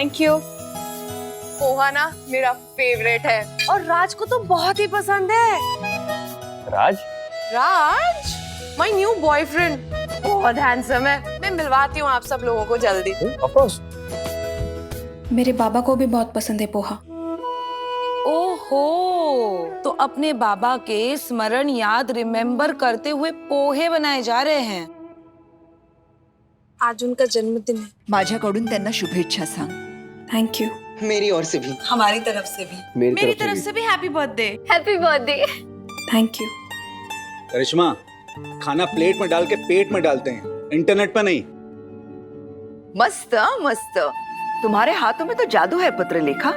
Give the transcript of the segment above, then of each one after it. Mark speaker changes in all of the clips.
Speaker 1: Thank you. Poha ना मेरा favourite है और राज को तो बहुत ही पसंद है।
Speaker 2: राज?
Speaker 1: राज माय न्यू बॉयफ्रेंड, बहुत हैंडसम है। मैं मिलवाती हूँ आप सब लोगों को जल्दी।
Speaker 2: Of course.
Speaker 3: मेरे बाबा को भी बहुत पसंद है पोहा।
Speaker 4: ओहो, तो अपने बाबा के स्मरण याद रिमेम्बर करते हुए पोहे बनाए जा रहे हैं।
Speaker 1: आज उनका जन्मदिन है।
Speaker 5: माझ्याकडून त्यांना शुभेच्छा सांग।
Speaker 3: Thank you.
Speaker 6: मेरी ओर से भी।
Speaker 4: हमारी तरफ से भी।
Speaker 1: मेरी तरफ से भी happy birthday.
Speaker 7: Happy birthday.
Speaker 3: Thank you.
Speaker 8: Karishma, खाना प्लेट में डाल के पेट में डालते हैं, इंटरनेट पे नहीं।
Speaker 5: मस्त मस्त, तुम्हारे हाथों में तो जादू है पत्रलेखा।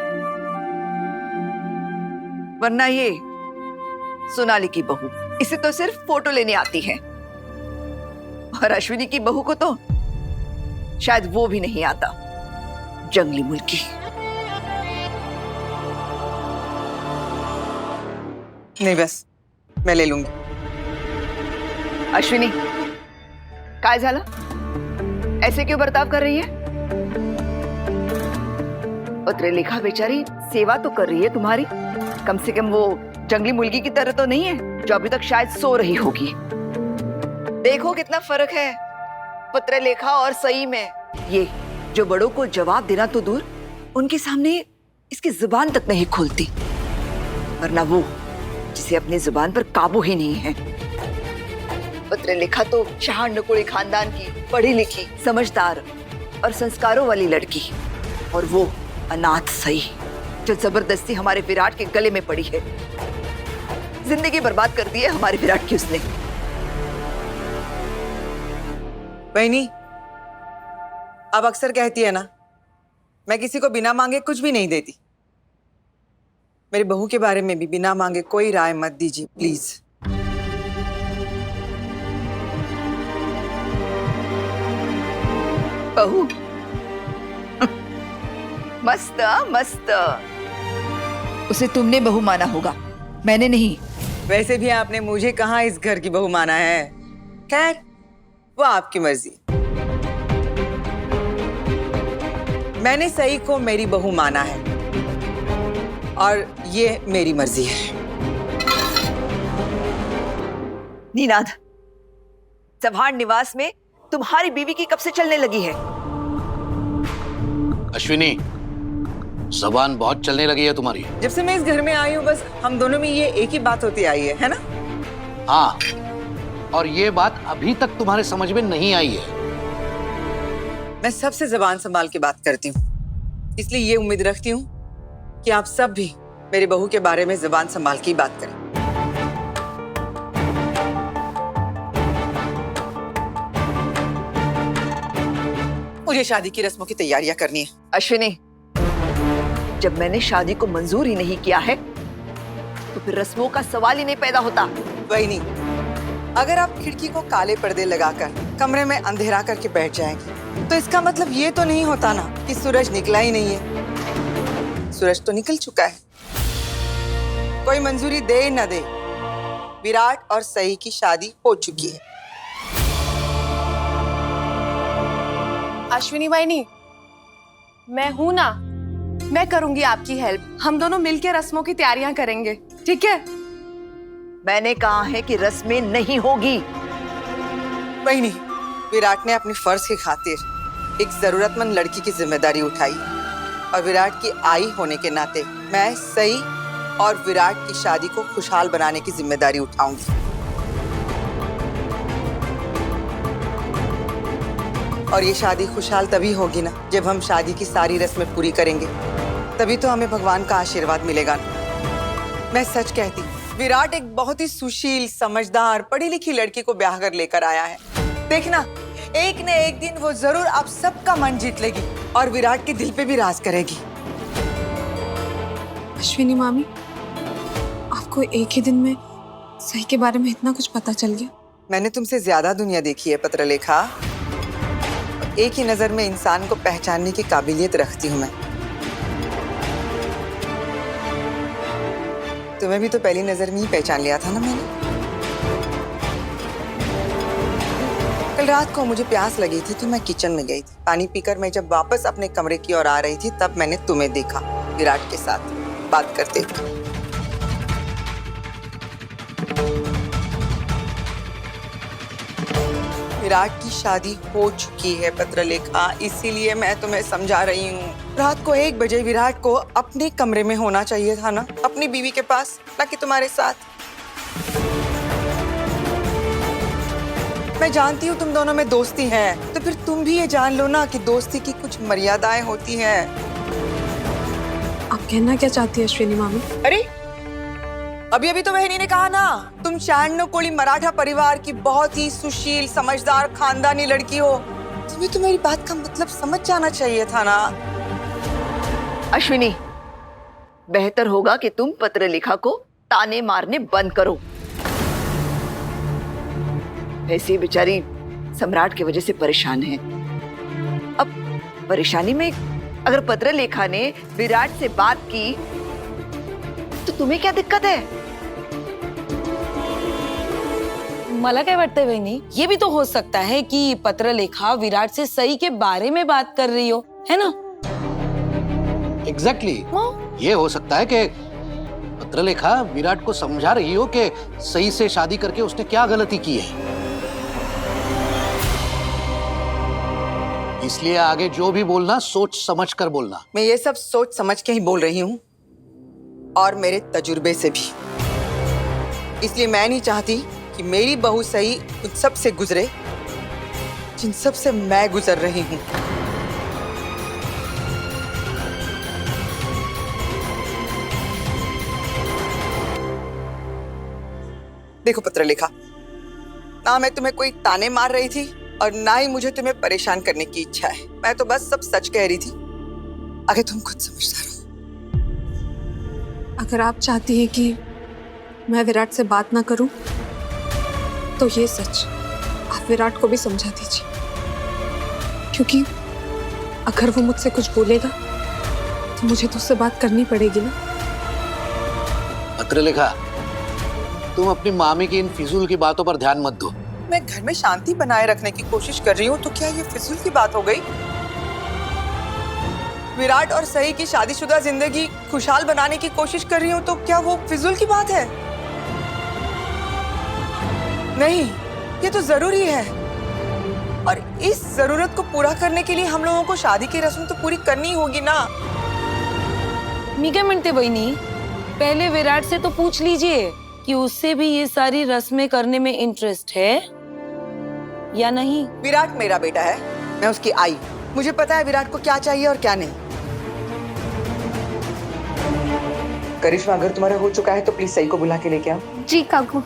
Speaker 5: वरना ये सोनाली की बहू, इसे तो सिर्फ फोटो लेने आती है, और अश्विनी की बहू को तो शायद वो भी नहीं आता। जंगली मुल्की।
Speaker 6: नहीं बस, मैं ले लूंगी।
Speaker 5: अश्विनी, काय झालं? ऐसे क्यों बर्ताव कर रही है? पत्रलेखा बेचारी सेवा तो कर रही है तुम्हारी, कम से कम वो जंगली मुर्गी की तरह तो नहीं है जो अभी तक शायद सो रही होगी। देखो कितना फर्क है पत्रलेखा और सई में। ये जो बड़ों को जवाब देना तो दूर, उनके सामने इसकी जुबान तक नहीं खुलती, वरना वो जिसे अपनी जुबान पर काबू ही नहीं है। पत्रलेखा तो शाहनकुड़ी खानदान की पढ़ी लिखी, समझदार और संस्कारों वाली लड़की, और वो अनाथ सई जो जबरदस्ती हमारे विराट के गले में पड़ी है। जिंदगी बर्बाद कर दी है हमारे विराट की उसने।
Speaker 6: बहनी, अब अक्सर कहती है ना, मैं किसी को बिना मांगे कुछ भी नहीं देती। मेरी बहू के बारे में भी बिना मांगे कोई राय मत दीजिए प्लीज।
Speaker 5: बहू? मस्त मस्त, उसे तुमने बहू माना होगा, मैंने नहीं।
Speaker 6: वैसे भी आपने मुझे कहाँ इस घर की बहू माना है। खैर, वो आपकी मर्जी। मैंने सही को मेरी बहू माना है और ये मेरी मर्जी है।
Speaker 5: नीनाद, चव्हाण निवास में तुम्हारी बीवी की कब से चलने लगी है?
Speaker 9: अश्विनी, जबान बहुत चलने लगी है तुम्हारी।
Speaker 6: जब से मैं इस घर में आई हूँ बस हम दोनों में ये एक ही बात होती आई है ना?
Speaker 9: हाँ, और ये बात अभी तक तुम्हारे समझ में नहीं आई है।
Speaker 6: मैं सबसे जबान संभाल के बात करती हूँ, इसलिए ये उम्मीद रखती हूँ कि आप सब भी मेरी बहू के बारे में जबान संभाल के ही बात करें। मुझे शादी की रस्मों की तैयारियां करनी है।
Speaker 5: अश्विनी, जब मैंने शादी को मंजूर ही नहीं किया है तो फिर रस्मों का सवाल ही नहीं पैदा होता।
Speaker 6: वही नहीं, अगर आप खिड़की को काले पर्दे लगाकर कमरे में अंधेरा करके बैठ जाएंगे तो इसका मतलब ये तो नहीं होता ना कि सूरज निकला ही नहीं है। सूरज तो निकल चुका है। कोई मंजूरी दे न दे, विराट और सई की शादी हो चुकी है।
Speaker 1: अश्विनी वाहिनी, मैं हूं ना, मैं करूंगी आपकी हेल्प। हम दोनों मिलकर रस्मों की तैयारियां करेंगे, ठीक है?
Speaker 5: मैंने कहा है कि रस्में नहीं होगी।
Speaker 6: वही नहीं, विराट ने अपनी फर्ज की खातिर एक जरूरतमंद लड़की की जिम्मेदारी उठाई और विराट की आई होने के नाते मैं सई और विराट की शादी को खुशहाल बनाने की जिम्मेदारी उठाऊंगी। और ये शादी खुशहाल तभी होगी ना जब हम शादी की सारी रस्में पूरी करेंगे, तभी तो हमें भगवान का आशीर्वाद मिलेगा ना। मैं सच कहती, विराट एक बहुत ही सुशील, समझदार, पढ़ी लिखी लड़की को ब्याह कर लेकर आया है। देखना, एक न एक दिन वो जरूर आप सबका मन जीत लेगी और विराट के दिल पे भी राज करेगी।
Speaker 3: अश्विनी मामी, आपको एक ही दिन में सही के बारे में इतना कुछ पता चल गया?
Speaker 6: मैंने तुमसे ज्यादा दुनिया देखी है पत्रलेखा। एक ही नजर में इंसान को पहचानने की काबिलियत रखती हूँ मैं। तुम्हें भी तो पहली नजर में ही पहचान लिया था ना मैंने। कल रात को मुझे प्यास लगी थी तो मैं किचन में गई थी। पानी पीकर मैं जब वापस अपने कमरे की ओर आ रही थी तब मैंने तुम्हें देखा विराट के साथ बात करते हुए। विराट की शादी हो चुकी है पत्रलेखा, इसीलिए मैं तुम्हें समझा रही हूँ। रात को 1 बजे विराट को अपने कमरे में होना चाहिए था ना, अपनी बीवी के पास, ना कि तुम्हारे साथ। मैं जानती हूँ तुम दोनों में दोस्ती है, तो फिर तुम भी ये जान लो ना कि दोस्ती की कुछ मर्यादाएं होती हैं।
Speaker 3: आप कहना क्या चाहती है अश्विनी मामी?
Speaker 6: अरे अभी अभी तो बहनी ने कहा ना, तुम चांडकोली मराठा परिवार की बहुत ही सुशील समझदार खानदानी लड़की हो। तुम्हें तो मेरी बात का मतलब समझ जाना चाहिए था ना।
Speaker 5: अश्विनी, बेहतर होगा कि तुम पत्रलेखा को ताने मारने बंद करो। वैसे ही बेचारी सम्राट की वजह से परेशान है। अब परेशानी में अगर पत्रलेखा ने विराट से बात की तो तुम्हें क्या दिक्कत है?
Speaker 4: मला काय वाटतंय बहिणी, ये भी तो हो सकता है कि पत्रलेखा विराट से सही के बारे में बात कर रही हो, है ना?
Speaker 9: एग्जैक्टली ये हो सकता है कि पत्रलेखा विराट को समझा रही हो कि सही से शादी करके उसने क्या गलती की है, इसलिए आगे जो भी बोलना सोच समझ कर बोलना।
Speaker 6: मैं ये सब सोच समझ के ही बोल रही हूँ और मेरे तजुर्बे से भी। इसलिए मैं नहीं चाहती कि मेरी बहू सही उन सब से गुजरे जिन सब से मैं गुजर रही हूँ। देखो पत्रलेखा, ना मैं तुम्हें कोई ताने मार रही थी और ना ही मुझे तुम्हें परेशान करने की इच्छा है। मैं तो बस सब सच कह रही थी, अगर तुम खुद समझदार हो।
Speaker 3: अगर आप चाहती हैं कि मैं विराट से बात ना करूं, तो ये सच आप विराट को भी समझा दीजिए, क्योंकि अगर वो मुझसे कुछ बोलेगा तो मुझे तो उससे बात करनी पड़ेगी ना।
Speaker 9: पत्रलेखा, तुम अपनी मामी की इन फिजूल की बातों पर ध्यान मत दो।
Speaker 6: मैं घर में शांति बनाए रखने की कोशिश कर रही हूँ, तो क्या ये फिजूल की बात हो गई? विराट और सही की शादीशुदा जिंदगी खुशहाल बनाने की कोशिश कर रही हूँ, तो क्या वो फिजूल की बात है? नहीं, ये तो जरूरी है और इस जरूरत को पूरा करने के लिए हम लोगों को शादी की रस्म तो पूरी करनी होगी ना।
Speaker 4: मी क्या म्हणते बहिणी, पहले विराट से तो पूछ लीजिए कि उससे भी ये सारी रस्में करने में इंटरेस्ट है या नहीं।
Speaker 6: विराट मेरा बेटा है, मैं उसकी आई। मुझे पता है विराट को क्या चाहिए और क्या नहीं। करिश्मा, अगर तुम्हारा हो चुका है तो प्लीज सही को बुला के लेके आओ।
Speaker 1: जी काकू।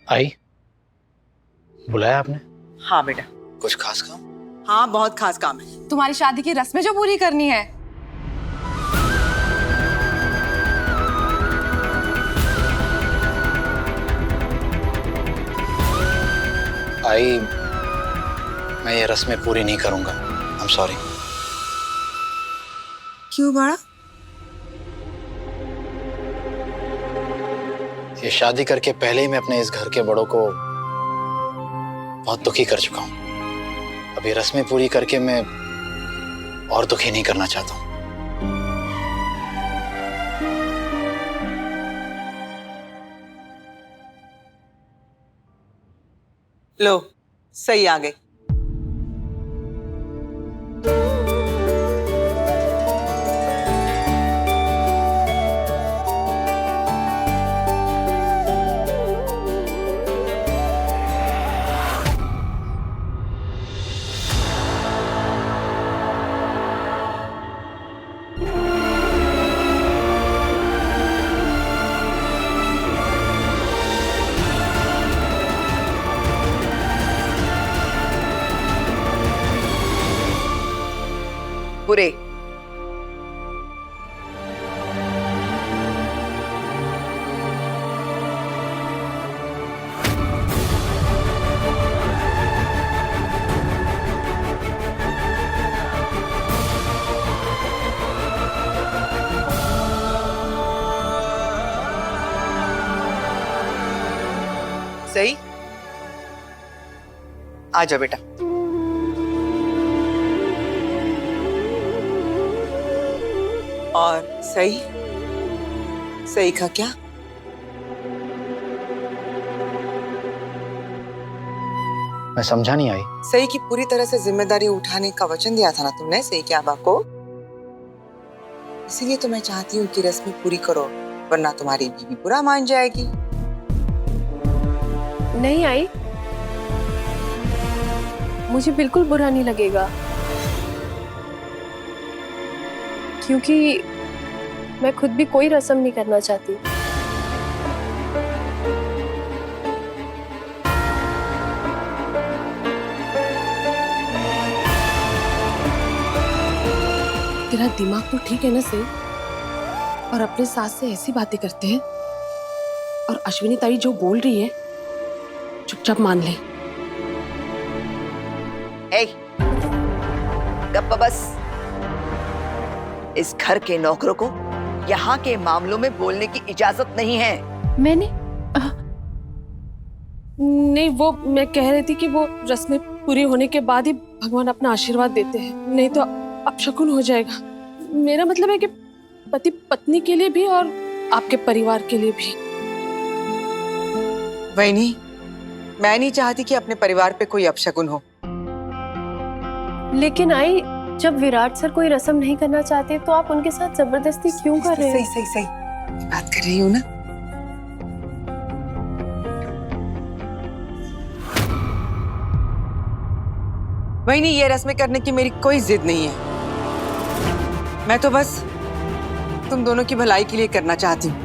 Speaker 9: आई, बुलाया आपने?
Speaker 6: हाँ बेटा।
Speaker 8: कुछ खास काम?
Speaker 6: हाँ, बहुत खास काम है।
Speaker 1: तुम्हारी शादी की रस्में जो पूरी करनी है।
Speaker 8: आई, मैं ये रस्में पूरी नहीं करूंगा। I am sorry.
Speaker 6: क्यों बड़ा?
Speaker 8: ये शादी करके पहले ही मैं अपने इस घर के बड़ों को बहुत दुखी कर चुका हूँ। अब ये रस्में पूरी करके मैं और दुखी नहीं करना चाहता हूँ।
Speaker 6: लो, सही आ गई। बुरे आ जाओ बेटा। और सही सही का क्या?
Speaker 8: मैं समझा नहीं आई।
Speaker 6: सही की पूरी तरह से जिम्मेदारी उठाने का वचन दिया था ना तुमने सही के आबा को, इसीलिए तो मैं चाहती हूँ कि रस्में पूरी करो, वरना तुम्हारी बीवी बुरा मान जाएगी।
Speaker 1: नहीं आई, मुझे बिल्कुल बुरा नहीं लगेगा, क्योंकि मैं खुद भी कोई रस्म नहीं करना चाहती। तेरा दिमाग तो ठीक है ना से? और अपने सास से ऐसी बातें करते हैं, और अश्विनी ताई जो बोल रही है चुपचाप मान ले।
Speaker 5: ए, गप्पा बस। इस घर के नौकरों को यहाँ के मामलों में बोलने की इजाजत नहीं है।
Speaker 1: मैंने नहीं, वो मैं कह रही थी कि वो रस्में पूरी होने के बाद ही भगवान अपना आशीर्वाद देते हैं, नहीं तो अपशकुन हो जाएगा। मेरा मतलब है कि पति पत्नी के लिए भी और आपके परिवार के लिए भी।
Speaker 6: वही मैं नहीं चाहती कि अपने परिवार पे कोई अपशकुन हो।
Speaker 1: लेकिन आई, जब विराट सर कोई रस्म नहीं करना चाहते तो आप उनके साथ जबरदस्ती क्यों कर रहे हैं?
Speaker 6: सही बात कर रही हूँ ना। वही नहीं, ये रस्में करने की मेरी कोई जिद नहीं है। मैं तो बस तुम दोनों की भलाई के लिए करना चाहती हूँ,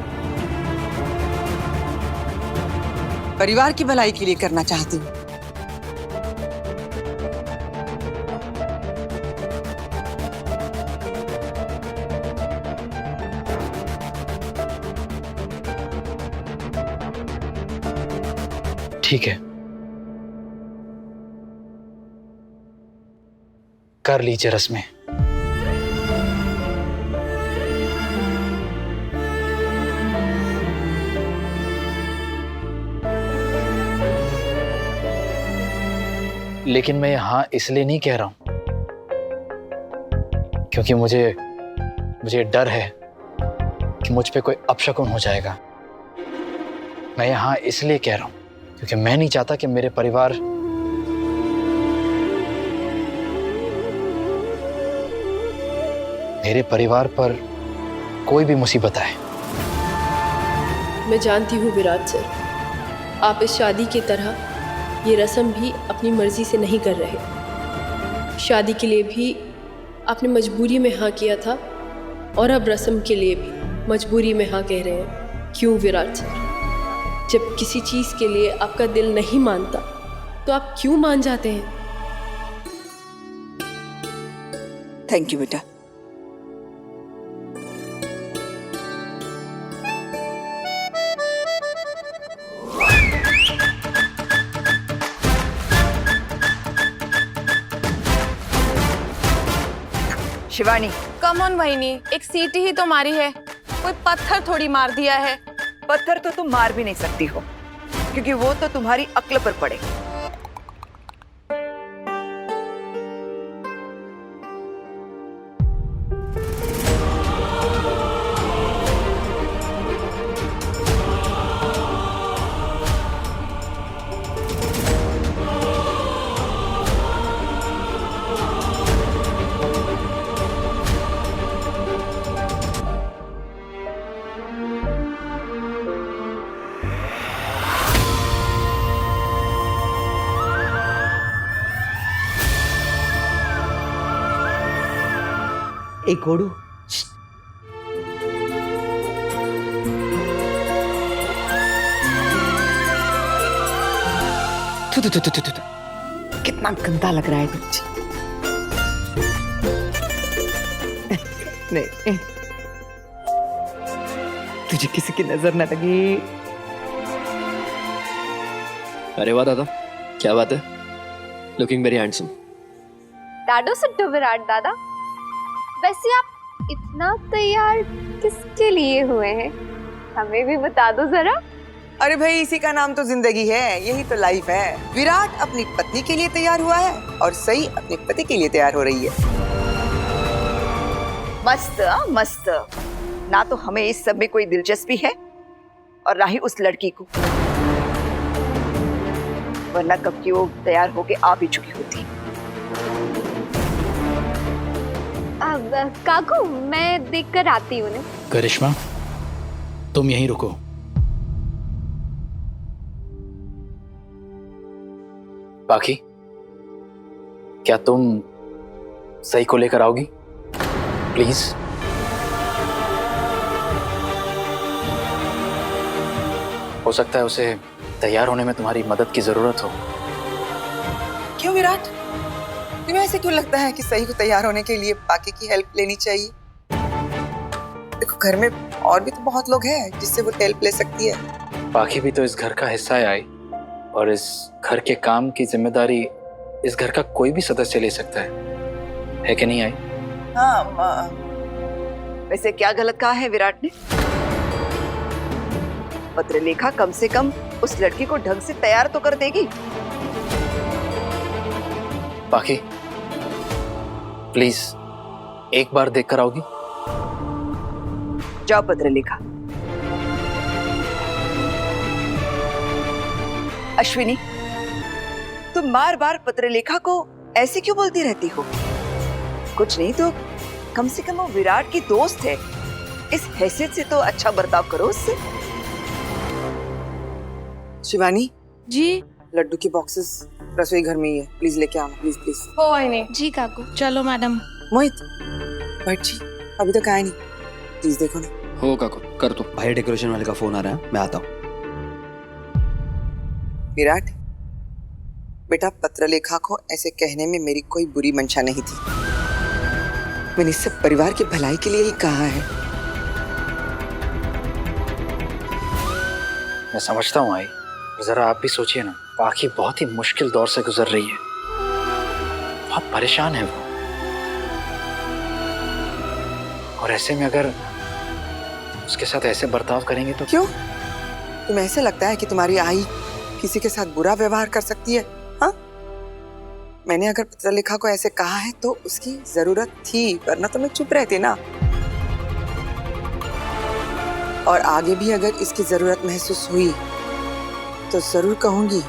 Speaker 6: परिवार की भलाई के लिए करना चाहती हूँ।
Speaker 8: ठीक है, कर लीजिए रस्में। लेकिन मैं यहां इसलिए नहीं कह रहा हूं क्योंकि मुझे डर है कि मुझ पे कोई अपशकुन हो जाएगा। मैं यहां इसलिए कह रहा हूं क्योंकि मैं नहीं चाहता कि मेरे परिवार पर कोई भी मुसीबत आए।
Speaker 2: मैं जानती हूँ विराट सर, आप इस शादी की तरह ये रस्म भी अपनी मर्जी से नहीं कर रहे। शादी के लिए भी आपने मजबूरी में हाँ किया था, और अब रस्म के लिए भी मजबूरी में हाँ कह रहे हैं। क्यों विराट सर? जब किसी चीज़ के लिए आपका दिल नहीं मानता तो आप क्यों मान जाते हैं?
Speaker 5: थैंक यू बेटा। शिवानी,
Speaker 1: कम ऑन वहीनी, एक सीटी ही तो मारी है, कोई पत्थर थोड़ी मार दिया है।
Speaker 5: पत्थर तो तुम मार भी नहीं सकती हो क्योंकि वो तो तुम्हारी अक्ल पर पड़े। एक घोड़ू। कितना गंदा लग रहा है कुछ। नहीं, तुझे किसी की नजर न लगी।
Speaker 7: अरे वाह दादा, क्या बात है, लुकिंग वेरी हैंडसम।
Speaker 10: डाडो सुट्टो विराट दादा, वैसे आप इतना तैयार किसके लिए हुए हैं? हमें भी बता दो जरा।
Speaker 6: अरे भाई, इसी का नाम तो जिंदगी है, यही तो लाइफ है। विराट अपनी पत्नी के लिए तैयार हुआ है और सही अपने पति के लिए तैयार हो रही है।
Speaker 5: मस्त मस्त। ना तो हमें इस सब में कोई दिलचस्पी है और ना ही उस लड़की को, वरना कब की वो तैयार होके आ भी चुकी होती।
Speaker 10: काकू, मैं देख कर आती हूँ।
Speaker 8: करिश्मा, तुम यहीं रुको। बाकी क्या तुम सही को लेकर आओगी प्लीज? हो सकता है उसे तैयार होने में तुम्हारी मदद की जरूरत हो।
Speaker 6: क्यों विराट, तुम्हें ऐसे क्यों लगता है कि सही को तैयार होने के लिए बाकी की हेल्प लेनी चाहिए? देखो, घर में और भी तो बहुत लोग हैं जिससे वो हेल्प ले सकती है।
Speaker 8: बाकी भी तो इस घर का हिस्सा है आई, और इस घर के काम की जिम्मेदारी इस घर का कोई भी सदस्य ले सकता है कि नहीं आई?
Speaker 6: हाँ,
Speaker 5: वैसे क्या गलत कहा है विराट ने? पत्रलेखा कम से कम उस लड़की को ढंग से तैयार तो कर देगी।
Speaker 8: बाकी प्लीज एक बार देखकर आओगी?
Speaker 5: जाओ पत्रलेखा। अश्विनी, तुम बार बार पत्रलेखा को ऐसे क्यों बोलती रहती हो? कुछ नहीं तो कम से कम वो विराट की दोस्त है, इस हैसियत से तो अच्छा बर्ताव करो उससे।
Speaker 6: शिवानी
Speaker 1: जी।
Speaker 6: लड्डू की बॉक्सेस रसोई घर में ही है, प्लीज लेके आना, प्लीज प्लीज।
Speaker 1: हो आई नहीं।
Speaker 10: जी काकू।
Speaker 1: चलो मैडम।
Speaker 6: मोहित, भट्ट जी अभी तक आए नहीं, प्लीज देखो ना।
Speaker 7: हो काकू, कर दो।
Speaker 11: भाई डेकोरेशन वाले का फोन आ रहा है, मैं आता हूँ।
Speaker 6: विराट बेटा, पत्रलेखा को ऐसे कहने में मेरी कोई बुरी मंशा नहीं थी। मैंने सब परिवार की भलाई के लिए ही कहा है।
Speaker 8: मैं समझता हूँ आई, जरा आप भी सोचिए ना, बाकी बहुत ही मुश्किल दौर से गुजर रही है, बहुत परेशान है वो, और ऐसे में अगर उसके साथ ऐसे बर्ताव करेंगे तो
Speaker 6: क्यों? तुम्हें ऐसे लगता है कि तुम्हारी आई किसी के साथ बुरा व्यवहार कर सकती है? हाँ, मैंने अगर पत्रलेखा को ऐसे कहा है तो उसकी जरूरत थी, वरना तो मैं चुप रहती ना। और आगे भी अगर इसकी जरूरत महसूस हुई तो जरूर कहूंगी।